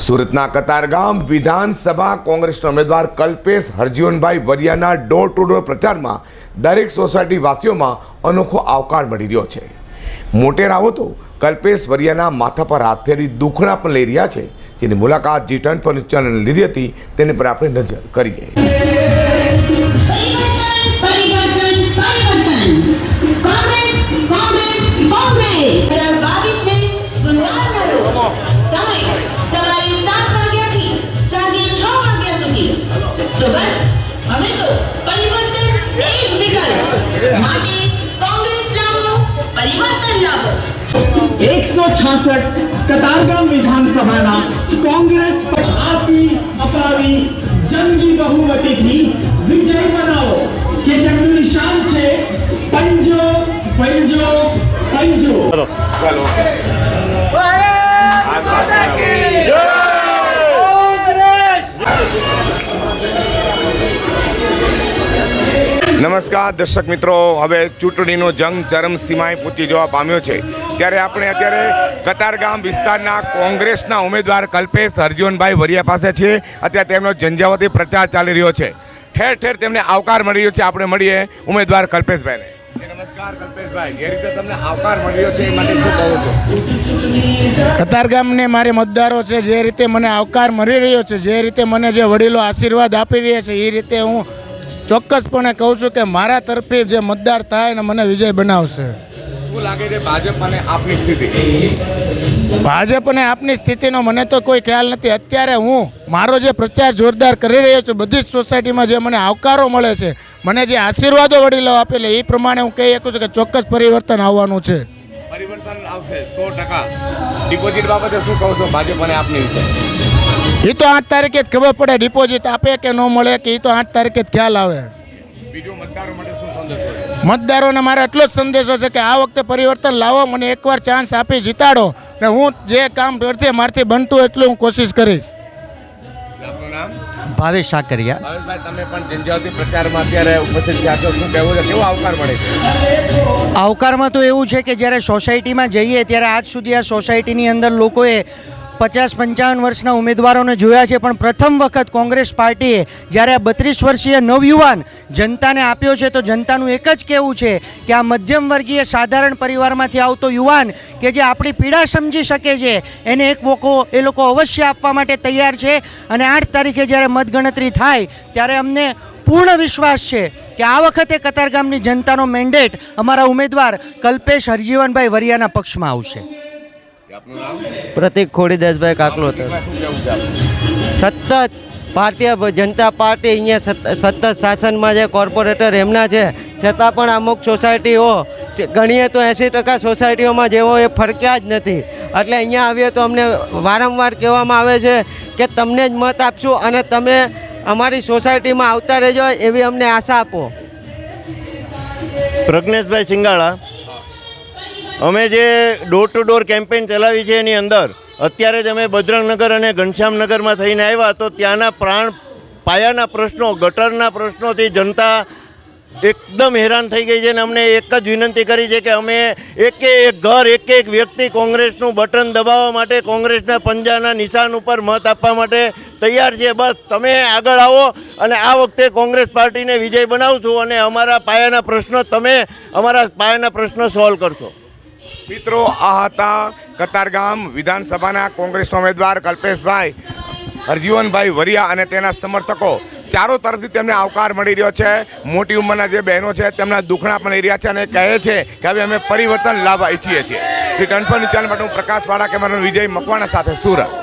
સુરતના કતારગામ વિધાનસભા કોંગ્રેસના ઉમેદવાર Kalpesh Harjivanbhai વરિયાના door to door પ્રચારમાં દરેક સોસાયટી વાસીઓમાં અનોખો આવકાર મળી રહ્યો છે। મોટેરાઓ તો કલ્પેશ વરિયાના માથા પર હાથ ફેરવી દુખણા પણ લઈ રહ્યા છે, જેની મુલાકાત G24 ચેનલે લીધી હતી, તેની પર આપણે નજર કરીએ। तो बस हमें तो परिवर्तन एज निकल माटी कांग्रेस लाओ परिवर्तन लाओ। 166 कतारगाम विधानसभा कांग्रेस आपी अपावी जंगी बहुमती थी विजय बनाओ के जंगનું નિશાન છે પંજો પંજો પંજો। ચાલો નમસ્કાર દર્શક મિત્રો, હવે ચૂંટણીનો જંગ ચરમસીમાએ પહોંચી જવા પામ્યો છે, ત્યારે આપણે અત્યારે કતારગામ વિસ્તારના કોંગ્રેસના ઉમેદવાર કલ્પેશ હરજીવનભાઈ વરિયા પાસે છીએ। અત્યારે તેમનો ઝંઝાવતી પ્રચાર ચાલી રહ્યો છે, ઠેર ઠેર તેમને આવકાર મળી રહ્યો છે। આપણે મળીએ ઉમેદવાર કલ્પેશભાઈને। નમસ્કાર કલ્પેશભાઈ, જે રીતે તમને આવકાર મળી રહ્યો છે એ માટે શું કહો છો? કતારગામને મારે મતદારો છે, જે રીતે મને આવકાર મળી રહ્યો છે, જે રીતે મને જે વડીલો આશીર્વાદ આપી રહ્યા છે, એ રીતે હું ચોક્કસપણે કહું છું કે મારા તરફી જે મતદાર થાય ને મને વિજય બનાવશે। શું લાગે છે ભાજપ અને આપની સ્થિતિ? ભાજપ અને આપની સ્થિતિનો મને તો કોઈ ખ્યાલ નથી। અત્યારે હું મારો જે પ્રચાર જોરદાર કરી રહ્યો છું, બધી જ સોસાયટીમાં જે મને આવકારો મળે છે, મને જે આશીર્વાદો વડીલો આપેલા, એ પ્રમાણે હું કહી શકું છું કે ચોક્કસ પરિવર્તન આવવાનું છે। પરિવર્તન આવશે 100%। ડિપોઝિટ બાબતે શું કહો છો ભાજપ અને આપની વિશે? એ તો 8 તારીખે જ ખબર પડે, ડિપોઝિટ આપે કે ન મળે, કે એ તો 8 તારીખે જ ખ્યાલ આવે। બીજું મતદારો માટે શું સંદેશો છે? મતદારોને મારે એટલો જ સંદેશો છે કે આ વખતે પરિવર્તન લાવો, મને એકવાર ચાન્સ આપી જીતાડો, ને હું જે કામ અડધે મારથી બનતું એટલું હું કોશિશ કરીશ। આપનું નામ? ભાવેશ સાકરિયા। ભાવેશભાઈ, તમે પણ ઝંઝાવતી પ્રચારમાં અત્યારે ઉપસ્થિત થયા છો, શું કહેવું છે? કેવો આવકાર મળે છે? આવકારમાં તો એવું છે કે જ્યારે સોસાયટીમાં જઈએ ત્યારે આજ સુધી આ સોસાયટીની અંદર લોકોએ 50-55 વર્ષના ઉમેદવારોને જોયા છે, પણ પ્રથમ વખત કોંગ્રેસ પાર્ટીએ જ્યારે 32 વર્ષીય નવયુવાન જનતાને આપ્યો છે, તો જનતાનું એક જ કહેવું છે કે આ મધ્યમ વર્ગીય સાધારણ પરિવારમાંથી આવતો યુવાન કે જે આપણી પીડા સમજી શકે છે, એને એક મોકો એ લોકો અવશ્ય આપવા માટે તૈયાર છે। અને 8 તારીખે જ્યારે મતગણતરી થાય ત્યારે અમને પૂર્ણ વિશ્વાસ છે કે આ વખતે કતારગામની જનતાનો મેન્ડેટ અમારા ઉમેદવાર કલ્પેશ હરજીવનભાઈ વરિયાના પક્ષમાં આવશે। પ્રતિક ખોડીદાસભાઈ કાકલોતર। સતત ભારતીય જનતા પાર્ટી અહીંયા સતત શાસનમાં છે, કોર્પોરેટર એમના છે, છતાં પણ અમુક સોસાયટીઓ ગણીએ તો 80% સોસાયટીઓમાં જેવો એ ફરક્યા જ નથી। એટલે અહીંયા આવીએ તો અમને વારંવાર કહેવામાં આવે છે કે તમને જ મત આપશું અને તમે અમારી સોસાયટીમાં આવતા રહેજો, એવી અમને આશા આપો। પ્રજ્ઞેશભાઈ સિંગાળા। અમે જે ડોર ટુ ડોર કેમ્પેન ચલાવી છે એની અંદર અત્યારે જ અમે બજરંગનગર અને ઘનશ્યામનગરમાં થઈને આવ્યા, તો ત્યાંના પાયાના પ્રશ્નો, ગટરના પ્રશ્નોથી જનતા એકદમ હેરાન થઈ ગઈ છે। અને અમને એક જ વિનંતી કરી છે કે અમે એક ઘર, એક વ્યક્તિ કોંગ્રેસનું બટન દબાવવા માટે, કોંગ્રેસના પંજાના નિશાન ઉપર મત આપવા માટે તૈયાર છે। બસ તમે આગળ આવો અને આ વખતે કોંગ્રેસ પાર્ટીને વિજય બનાવશું અને અમારા પાયાના પ્રશ્નો, તમે અમારા પાયાના પ્રશ્નો સોલ્વ કરશો। મિત્રો, આ હતા કતારગામ વિધાનસભાના કોંગ્રેસના ઉમેદવાર કલ્પેશભાઈ હરજીવનભાઈ વરિયા અને તેના સમર્થકો। ચારો તરફથી તેમને આવકાર મળી રહ્યો છે। મોટી ઉંમરના જે બહેનો છે તેમના દુખણા પણ લઈ રહ્યા છે અને કહે છે કે હવે અમે પરિવર્તન લાવવા ઈચ્છીએ છીએ। G24 ચેનલ માટે હું પ્રકાશ વાળા, કેમેરામેન વિજય મકવાણા સાથે સુરત।